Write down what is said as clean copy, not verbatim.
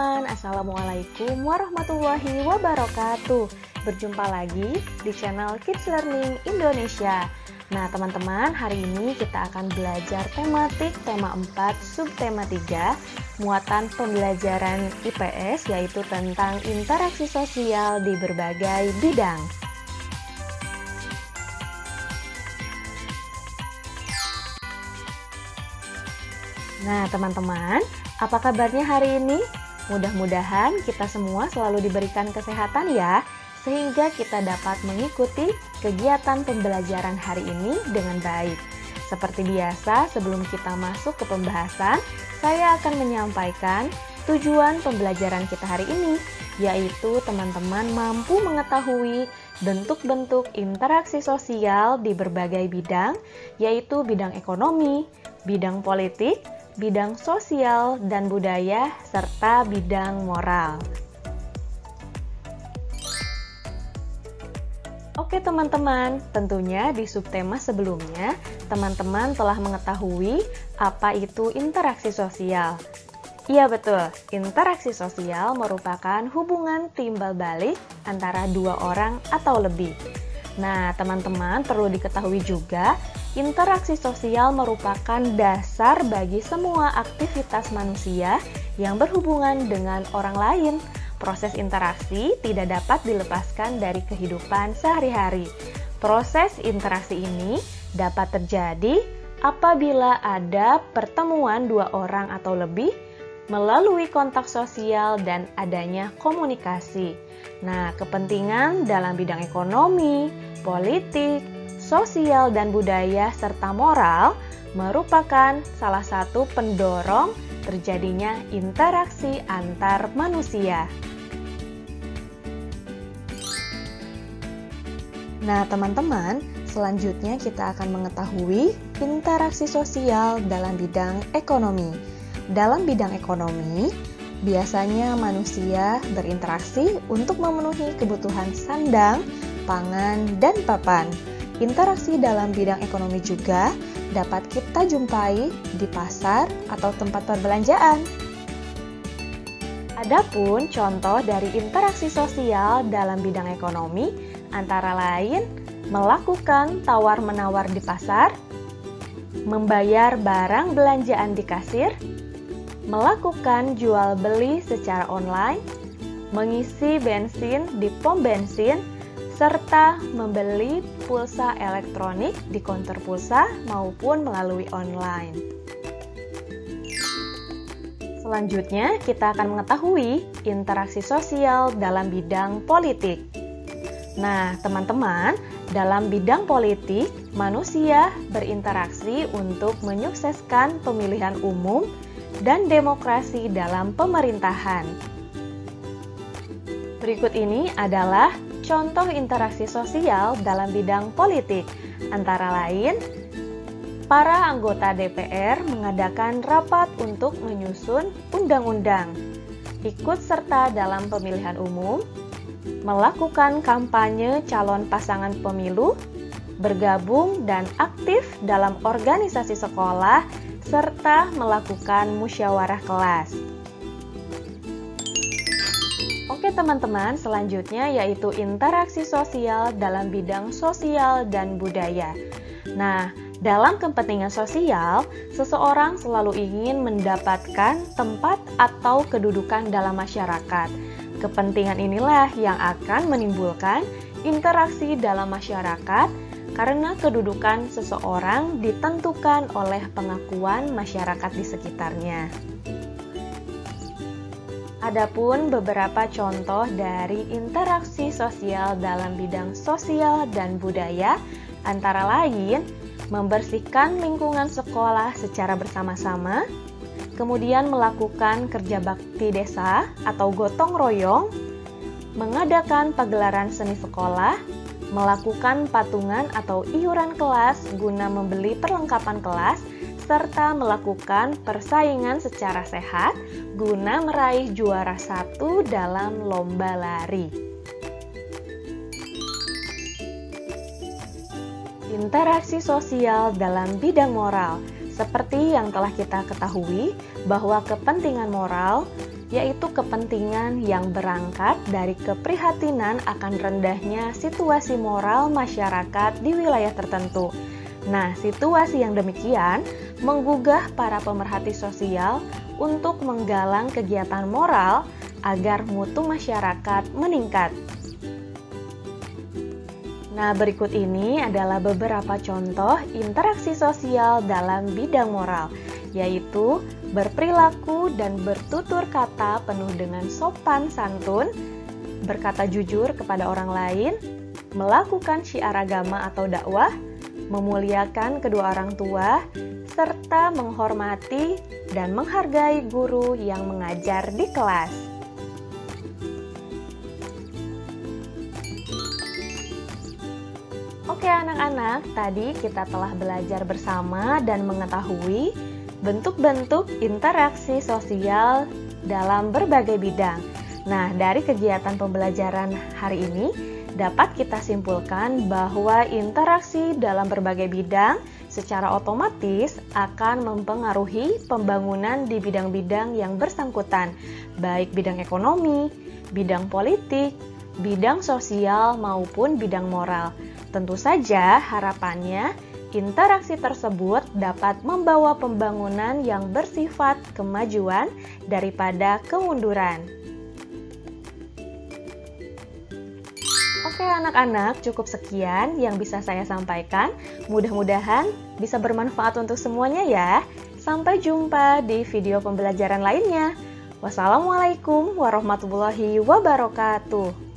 teman-teman, Assalamualaikum warahmatullahi wabarakatuh. Berjumpa lagi di channel Kids Learning Indonesia. Nah teman-teman, hari ini kita akan belajar tematik tema 4 subtema 3 muatan pembelajaran IPS, yaitu tentang interaksi sosial di berbagai bidang. Nah teman-teman, apa kabarnya hari ini? Mudah-mudahan kita semua selalu diberikan kesehatan ya, sehingga kita dapat mengikuti kegiatan pembelajaran hari ini dengan baik. Seperti biasa, sebelum kita masuk ke pembahasan, saya akan menyampaikan tujuan pembelajaran kita hari ini, yaitu teman-teman mampu mengetahui bentuk-bentuk interaksi sosial di berbagai bidang, yaitu bidang ekonomi, bidang politik, bidang sosial dan budaya, serta bidang moral. Oke teman-teman, tentunya di subtema sebelumnya, teman-teman telah mengetahui apa itu interaksi sosial. Iya betul, interaksi sosial merupakan hubungan timbal balik antara dua orang atau lebih. Nah, teman-teman perlu diketahui juga, interaksi sosial merupakan dasar bagi semua aktivitas manusia yang berhubungan dengan orang lain. Proses interaksi tidak dapat dilepaskan dari kehidupan sehari-hari. Proses interaksi ini dapat terjadi apabila ada pertemuan dua orang atau lebih melalui kontak sosial dan adanya komunikasi. Nah, kepentingan dalam bidang ekonomi, politik, sosial dan budaya serta moral merupakan salah satu pendorong terjadinya interaksi antar manusia. Nah, teman-teman, selanjutnya kita akan mengetahui interaksi sosial dalam bidang ekonomi. Dalam bidang ekonomi, biasanya manusia berinteraksi untuk memenuhi kebutuhan sandang, pangan, dan papan. Interaksi dalam bidang ekonomi juga dapat kita jumpai di pasar atau tempat perbelanjaan. Adapun contoh dari interaksi sosial dalam bidang ekonomi antara lain melakukan tawar-menawar di pasar, membayar barang belanjaan di kasir, melakukan jual beli secara online, mengisi bensin di pom bensin, serta membeli pulsa elektronik di konter pulsa maupun melalui online. Selanjutnya, kita akan mengetahui interaksi sosial dalam bidang politik. Nah, teman-teman, dalam bidang politik, manusia berinteraksi untuk menyukseskan pemilihan umum dan demokrasi dalam pemerintahan. Berikut ini adalah contoh interaksi sosial dalam bidang politik, antara lain, para anggota DPR mengadakan rapat untuk menyusun undang-undang, ikut serta dalam pemilihan umum, melakukan kampanye calon pasangan pemilu, bergabung dan aktif dalam organisasi sekolah, serta melakukan musyawarah kelas. Oke teman-teman, selanjutnya yaitu interaksi sosial dalam bidang sosial dan budaya. Nah, dalam kepentingan sosial, seseorang selalu ingin mendapatkan tempat atau kedudukan dalam masyarakat. Kepentingan inilah yang akan menimbulkan interaksi dalam masyarakat karena kedudukan seseorang ditentukan oleh pengakuan masyarakat di sekitarnya. Adapun beberapa contoh dari interaksi sosial dalam bidang sosial dan budaya antara lain membersihkan lingkungan sekolah secara bersama-sama, kemudian melakukan kerja bakti desa atau gotong royong, mengadakan pagelaran seni sekolah, melakukan patungan atau iuran kelas guna membeli perlengkapan kelas, serta melakukan persaingan secara sehat guna meraih juara 1 dalam lomba lari. Interaksi sosial dalam bidang moral. Seperti yang telah kita ketahui bahwa kepentingan moral yaitu kepentingan yang berangkat dari keprihatinan akan rendahnya situasi moral masyarakat di wilayah tertentu. Nah, situasi yang demikian menggugah para pemerhati sosial untuk menggalang kegiatan moral agar mutu masyarakat meningkat. Nah, berikut ini adalah beberapa contoh interaksi sosial dalam bidang moral, yaitu berperilaku dan bertutur kata penuh dengan sopan santun, berkata jujur kepada orang lain, melakukan syiar agama atau dakwah, memuliakan kedua orang tua, serta menghormati dan menghargai guru yang mengajar di kelas. Oke anak-anak, tadi kita telah belajar bersama dan mengetahui bentuk-bentuk interaksi sosial dalam berbagai bidang. Nah, dari kegiatan pembelajaran hari ini, dapat kita simpulkan bahwa interaksi dalam berbagai bidang secara otomatis akan mempengaruhi pembangunan di bidang-bidang yang bersangkutan, baik bidang ekonomi, bidang politik, bidang sosial, maupun bidang moral. Tentu saja harapannya interaksi tersebut dapat membawa pembangunan yang bersifat kemajuan daripada kemunduran. Oke anak-anak, cukup sekian yang bisa saya sampaikan. Mudah-mudahan bisa bermanfaat untuk semuanya ya. Sampai jumpa di video pembelajaran lainnya. Wassalamualaikum warahmatullahi wabarakatuh.